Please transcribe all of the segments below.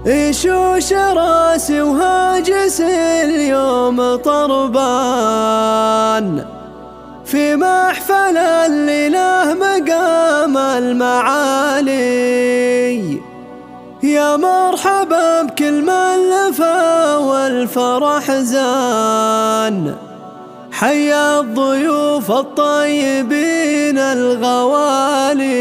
يشوش راسي وهاجس اليوم طربان في محفل اللي له مقام المعالي. يا مرحبا بكل من لفى والفرح زان، حيا الضيوف الطيبين الغوالي.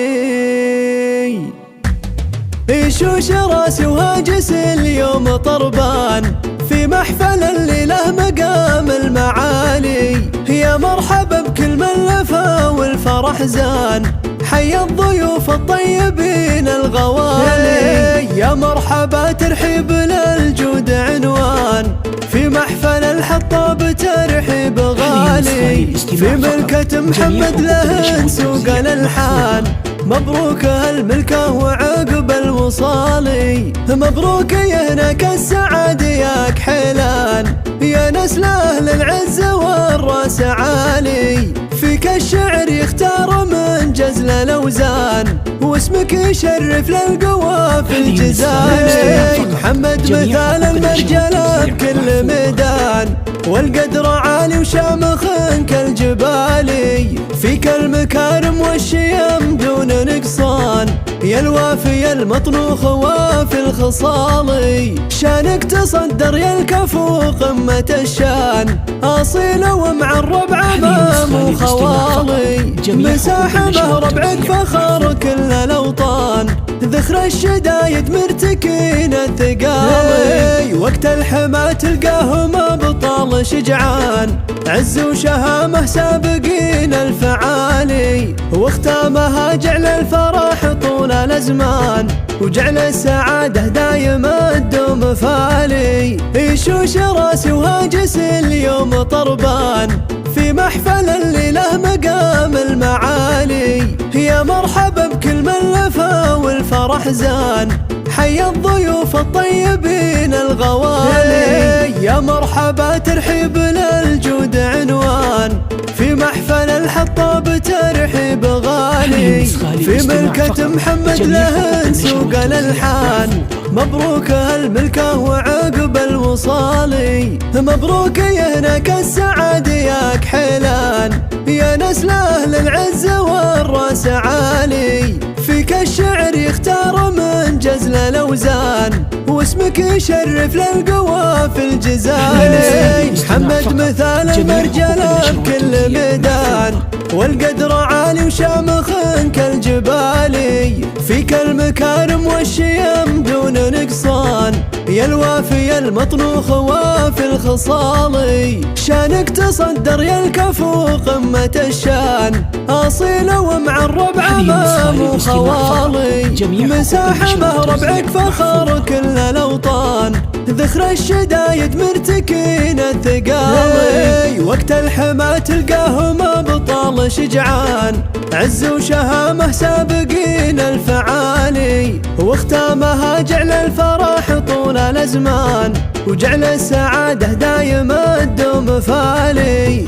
يشوش راسي وهاجس اليوم طربان في محفل اللي له مقام المعالي. يا مرحبا بكل من لفى والفرح زان، حيا الضيوف الطيبين الغوالي. يا مرحبا ترحيب للجود عنوان في محفل الحطاب، ترحيب غالي في ملكة محمد له سوق الألحان. مبروك هالملكة وعقب الوصالي، مبروك يا هناك السعد يا كحيلان، يا نسل أهل العزة والراس عالي. فيك الشعر يختار من جزل الأوزان، واسمك يشرف للقوى في الجزائر. محمد مثال المرجلة بكل ميدان، والقدر عالي وشامخ كالجبالي. فيك المكارم والشيم دون نقصان، يا الوافي المطنوخ وافي الخصالي. شانك تصدر يا الكفو قمة الشان، أصيل ومع الربع أمام وخوالي. مساحة ربعك فخر كل الأوطان، ذخر الشدايد مرتكين الثقالي. وقت الحما تلقاهم أبطال شجعان، عز وشهامة سابقين الفعالي. واختامها جعل الفرح طول الأزمان، وجعل السعادة دايما تدوم فالي. يشوش راسي وهاجس اليوم طربان في محفل اللي له مقام المعالي. يا مرحبا بكل من لفى والفرح زان، حيا الضيوف الطيبين الغوالي. يا مرحبا ترحيب للجود عنوان في محفل الحطاب، ترحيب غالي في ملكة محمد له سوق الألحان. مبروك هالملكة وعقب الوصالي، مبروك يا هناك السعد يا كحيلان، يا نسل أهل العزة والراس عالي. فيك الشعر يختار من جزل الأوزان، واسمك يشرف للقوى في الجزائر. محمد مثال المرجلة بكل ميدان، والقدر عالي وشامخ كالجبالي. فيك المكارم والشيم دون نقصان، يا الوافي المطنوخ وافي الخصالي. شانك تصدر يا الكفو قمة الشان، أصيل ومع الربع أمام وخوالي. مساحة ربعك فخر كل الأوطان، ذخر الشدايد مرتكين الثقالي. وقت الحما تلقاهم أبطال شجعان، عز وشهامة سابقين الفعالي. واختامها جعل الفرح طول الأزمان، وجعل السعادة دايما تدوم فالي.